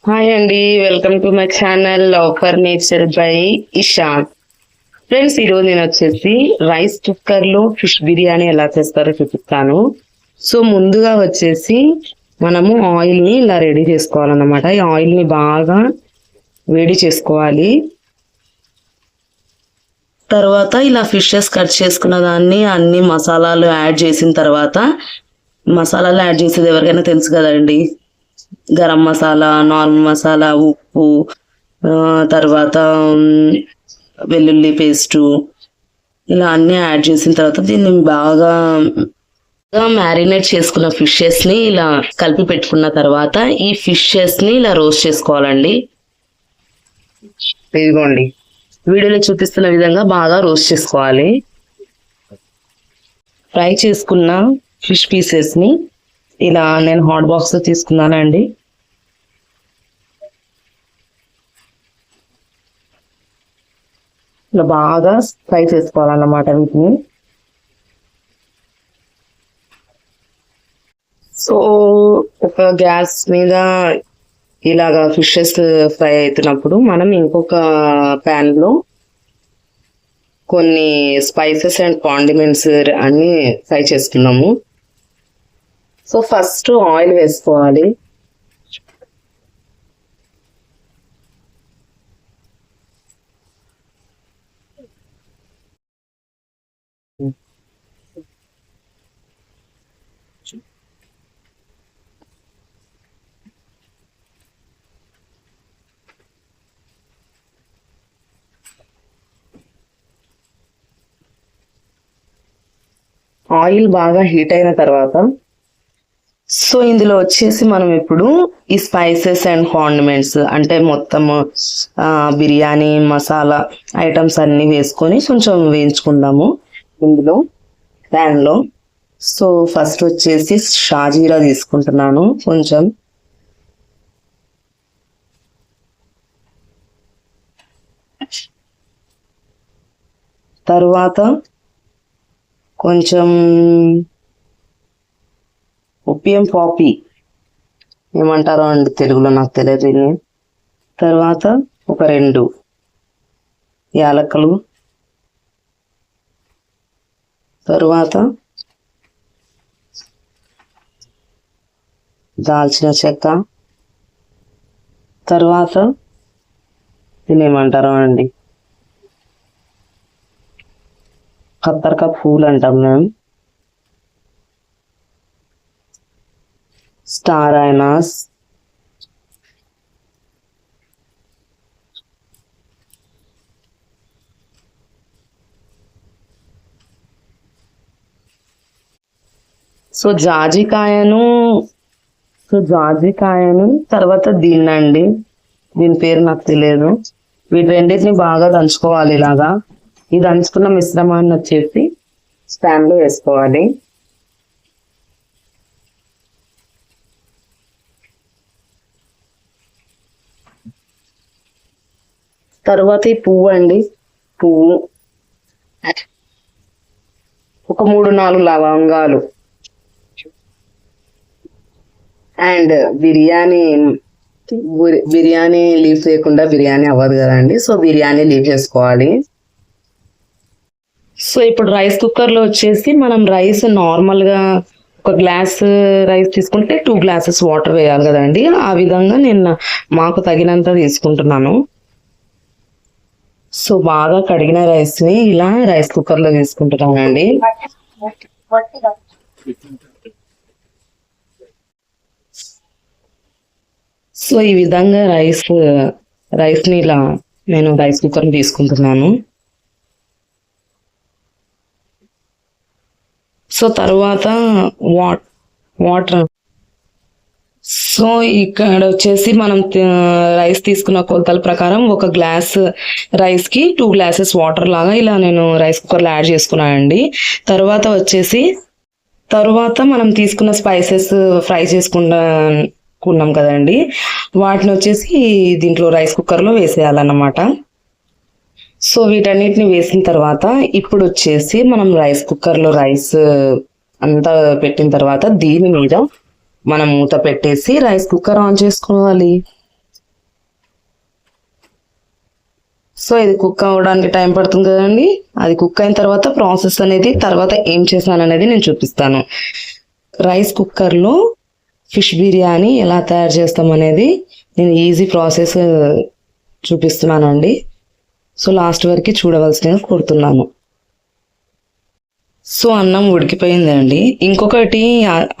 Hi అండి, welcome to my channel love for nature by Ishan. Friends, ఈరోజు నేను వచ్చేసి రైస్ కుక్కర్లో ఫిష్ బిర్యానీ ఎలా చేస్తారో చూపిస్తాను. సో ముందుగా వచ్చేసి మనము ఆయిల్ని ఇలా రెడీ చేసుకోవాలన్నమాట. ఈ ఆయిల్ని బాగా వేడి చేసుకోవాలి. తర్వాత ఇలా ఫిషెస్ కట్ చేసుకున్న దాన్ని అన్ని మసాలాలు యాడ్ చేసిన తర్వాత, మసాలాలు యాడ్ చేసేది ఎవరికైనా తెలుసు కదండి, గరం మసాలా, నార్మల్ మసాలా, ఉప్పు, తర్వాత వెల్లుల్లి పేస్టు, ఇలా అన్నీ యాడ్ చేసిన తర్వాత దీన్ని బాగా మ్యారినేట్ చేసుకున్న ఫిషెస్ని ఇలా కలిపి పెట్టుకున్న తర్వాత ఈ ఫిషెస్ని ఇలా రోస్ట్ చేసుకోవాలండి. ఇదిగోండి, వీడియోలో చూపిస్తున్న విధంగా బాగా రోస్ట్ చేసుకోవాలి. ఫ్రై చేసుకున్న ఫిష్ పీసెస్ని ఇలా నేను హాట్ బాక్స్లో తీసుకున్నానండి. ఇలా బాగా ఫ్రై చేసుకోవాలన్నమాట వీటిని. సో ఒక గ్యాస్ మీద ఇలాగా ఫిషెస్ ఫ్రై అవుతున్నప్పుడు మనం ఇంకొక ప్యాన్లో కొన్ని స్పైసెస్ అండ్ కాండిమెంట్స్ అన్ని ఫ్రై చేసుకున్నాము. సో ఫస్ట్ ఆయిల్ వేసుకోవాలి. ఆయిల్ బాగా హీట్ అయిన తర్వాత సో ఇందులో వచ్చేసి మనం ఇప్పుడు ఈ స్పైసెస్ అండ్ కాండిమెంట్స్ అంటే మొత్తం బిర్యానీ మసాలా ఐటమ్స్ అన్ని వేసుకొని కొంచెం వేయించుకుందాము ఇందులో ప్యాన్లో. సో ఫస్ట్ వచ్చేసి షాజీరా తీసుకుంటున్నాను కొంచెం. తర్వాత కొంచెం ఉప్పియం పాపి ఏమంటారో అండి తెలుగులో, నాకు తెలియదు. తర్వాత ఒక 2 యాలక్కలు, తర్వాత దాల్చిన చెక్క, తర్వాత దీన్ని ఏమంటారో అండి, కత్తర్కా పూలు అంటాం మేము, స్టార్ ఐనాస్, సో జాజికాయను తర్వాత దీన్నండి, దీని పేరు నాకు తెలియదు. వీటి రెండింటిని బాగా దంచుకోవాలి. ఇలాగా ఈ దంచుకున్న మిశ్రమాన్ని వచ్చేసి స్పాన్లో వేసుకోవాలి. తర్వాత ఈ పువ్వు అండి, పువ్వు ఒక 3-4 లవంగాలు అండ్ బిర్యానీ లీఫ్ లేకుండా బిర్యానీ అవ్వదు కదండి. సో బిర్యానీ లీఫ్ వేసుకోవాలి. సో ఇప్పుడు రైస్ కుక్కర్లో వచ్చేసి మనం రైస్ నార్మల్గా ఒక గ్లాస్ రైస్ తీసుకుంటే 2 గ్లాసెస్ వాటర్ వేయాలి కదండి. ఆ విధంగా నేను మాకు తగినంత తీసుకుంటున్నాను. సో బాగా కడిగిన రైస్ని ఇలా రైస్ కుక్కర్లో వేసుకుంటున్నానండి. సో ఈ విధంగా రైస్ని ఇలా నేను రైస్ కుక్కర్ని తీసుకుంటున్నాను. సో తర్వాత వాటర్. సో ఇక్కడ వచ్చేసి మనం రైస్ తీసుకున్న కొలతల ప్రకారం ఒక గ్లాస్ రైస్కి 2 గ్లాసెస్ వాటర్ లాగా ఇలా నేను రైస్ కుక్కర్లో యాడ్ చేసుకున్నానండి. తర్వాత మనం తీసుకున్న స్పైసెస్ ఫ్రై చేసుకున్నాం కదండి, వాటిని వచ్చేసి దీంట్లో రైస్ కుక్కర్లో వేసేయాలన్నమాట. సో వీటన్నిటిని వేసిన తర్వాత ఇప్పుడు వచ్చేసి మనం రైస్ కుక్కర్లో రైస్ అంతా పెట్టిన తర్వాత దీని మీద మనం మూత పెట్టేసి రైస్ కుక్కర్ ఆన్ చేసుకోవాలి. సో ఇది కుక్ అవ్వడానికి టైం పడుతుంది కదండి. అది కుక్ అయిన తర్వాత ప్రాసెస్ అనేది తర్వాత ఏం చేశాను అనేది నేను చూపిస్తాను. రైస్ కుక్కర్లో ఫిష్ బిర్యానీ ఎలా తయారు చేస్తాం అనేది నేను ఈజీ ప్రాసెస్ చూపిస్తున్నానండి. సో లాస్ట్ వరకు చూడవలసిందిగా కోరుతున్నాను. సో అన్నం ఉడికిపోయిందండి. ఇంకొకటి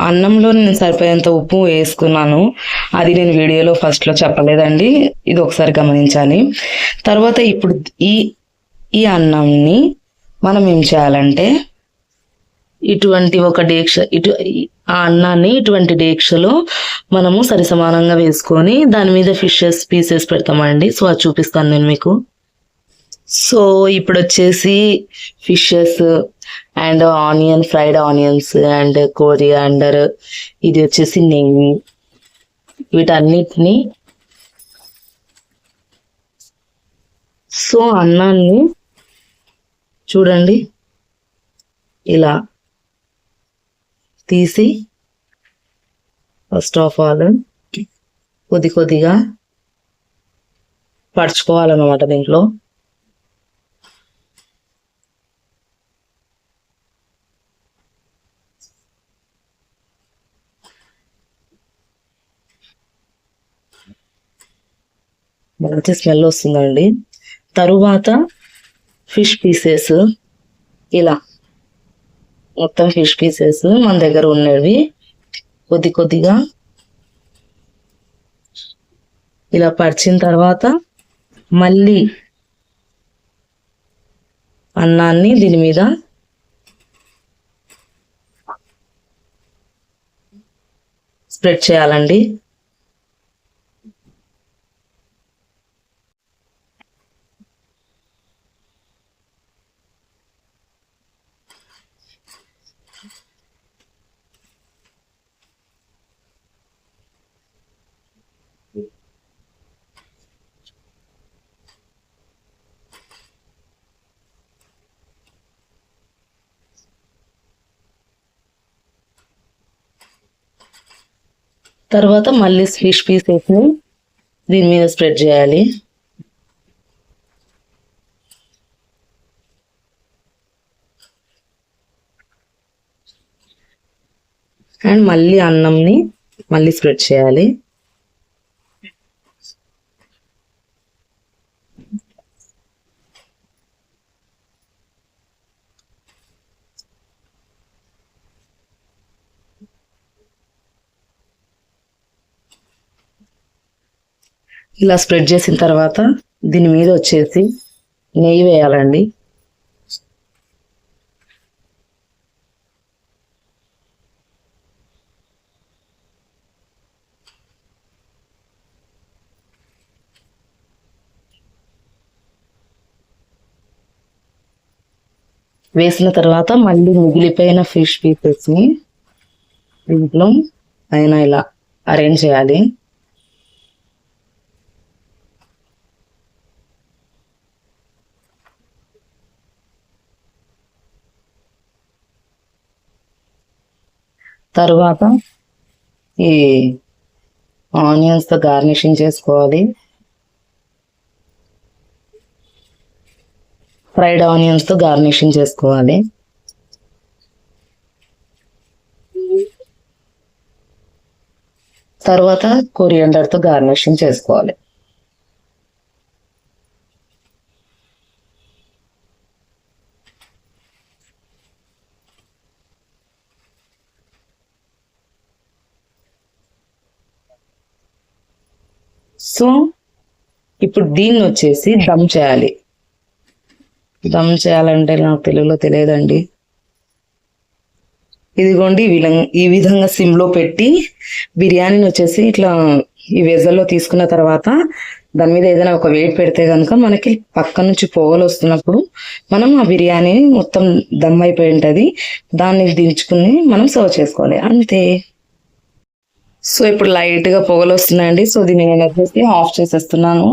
అన్నంలో నేను సరిపోయేంత ఉప్పు వేసుకున్నాను. అది నేను వీడియోలో ఫస్ట్లో చెప్పలేదండి. ఇది ఒకసారి గమనించాలి. తర్వాత ఇప్పుడు ఈ ఈ అన్నంని మనం ఏం చేయాలంటే ఇటువంటి ఒక డేక్ష ఆ అన్నాన్ని ఇటువంటి డేక్షలో మనము సరిసమానంగా వేసుకొని దాని మీద ఫిషెస్ పీసెస్ పెడతామండి. సో అది చూపిస్తాను నేను మీకు. సో ఇప్పుడు వచ్చేసి fishes and fried onions and coriander, ఇది వచ్చేసి నెయ్యి, వీటన్నిటిని సో అన్నాన్ని చూడండి ఇలా తీసి ఫస్ట్ ఆఫ్ ఆల్ కొద్దిగా పరుచుకోవాలన్నమాట దీంట్లో. మంచి స్మెల్ వస్తుందండి. తరువాత ఫిష్ పీసెస్ ఇలా మొత్తం ఫిష్ పీసెస్ మన దగ్గర ఉన్నవి కొద్దిగా ఇలా పరిచిన తర్వాత మళ్ళీ అన్నాన్ని దీని మీద స్ప్రెడ్ చేయాలండి. తర్వాత మళ్ళీ ఫిష్ పీసెస్ని దీని మీద స్ప్రెడ్ చేయాలి. అండ్ మళ్ళీ అన్నంని మళ్ళీ స్ప్రెడ్ చేయాలి. ఇలా స్ప్రెడ్ చేసిన తర్వాత దీని మీద వచ్చేసి నెయ్యి వేయాలండి. వేసిన తర్వాత మళ్ళీ మిగిలిపోయిన ఫిష్ పీసెస్ని దీంట్లో పైన ఇలా అరేంజ్ చేయాలి. తర్వాత ఈ ఆనియన్స్తో గార్నిషింగ్ చేసుకోవాలి. ఫ్రైడ్ ఆనియన్స్తో గార్నిషింగ్ చేసుకోవాలి. తర్వాత కొరియాండర్తో గార్నిషింగ్ చేసుకోవాలి. సో ఇప్పుడు దీన్ని వచ్చేసి దమ్ చేయాలి. దమ్ చేయాలంటే నాకు తెలుగులో తెలియదండి. ఇదిగోండి ఈ విధంగా సిమ్లో పెట్టి బిర్యానీని వచ్చేసి ఇట్లా ఈ వెజల్లో తీసుకున్న తర్వాత దాని మీద ఏదైనా ఒక వెయిట్ పెడితే కనుక మనకి పక్క నుంచి పొగలు వస్తున్నప్పుడు మనం ఆ బిర్యానీ మొత్తం దమ్ అయిపోయి ఉంటుంది. దాన్ని దించుకుని మనం సర్వ్ చేసుకోవాలి, అంతే. సో ఇప్పుడు లైట్గా పొగలు వస్తున్నాయండి. సో దీన్ని నేను వచ్చేసి ఆఫ్ చేసేస్తున్నాను.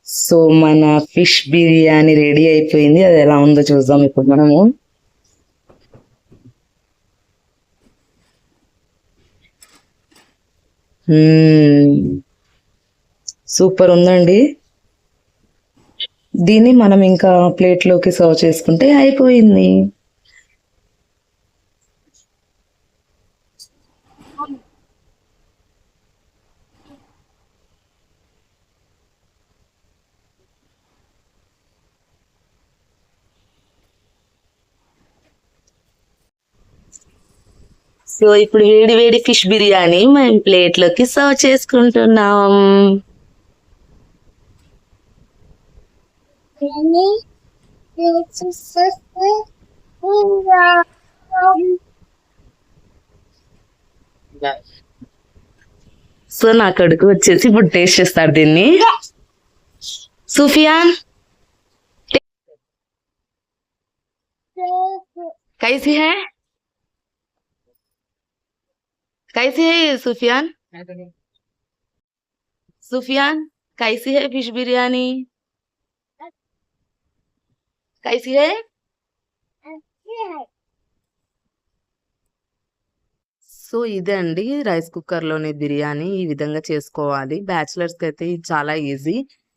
సో మన ఫిష్ బిర్యానీ రెడీ అయిపోయింది. అది ఎలా ఉందో చూద్దాం ఇప్పుడు మనము. సూపర్ ఉందండి. దీన్ని మనం ఇంకా ప్లేట్లోకి సర్వ్ చేసుకుంటే అయిపోయింది. సో ఇప్పుడు వేడి వేడి ఫిష్ బిర్యానీ మేము ప్లేట్లోకి సర్వ్ చేసుకుంటున్నాం. సో నా కొడుకు వచ్చేసి ఇప్పుడు టేస్ట్ చేస్తాడు దీన్ని. సుఫియాన్ कैसी है कैसी है ये सुफियान सुफियान कैसी है फिश बिरयानी कैसी है? సో ఇదే అండి రైస్ కుక్కర్లోని బిర్యానీ ఈ విధంగా చేసుకోవాలి. బ్యాచిలర్స్కి అయితే ఇది చాలా ఈజీ.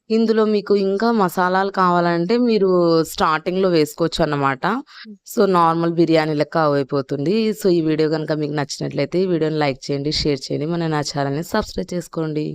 ఇందులో మీకు ఇంకా మసాలాలు కావాలంటే మీరు స్టార్టింగ్లో వేసుకోవచ్చు అన్నమాట. సో నార్మల్ బిర్యానీ లెక్క అయిపోతుంది. సో ఈ వీడియో కనుక మీకు నచ్చినట్లయితే ఈ వీడియోని లైక్ చేయండి, షేర్ చేయండి, మన నా ఛానల్ని సబ్స్క్రైబ్ చేసుకోండి.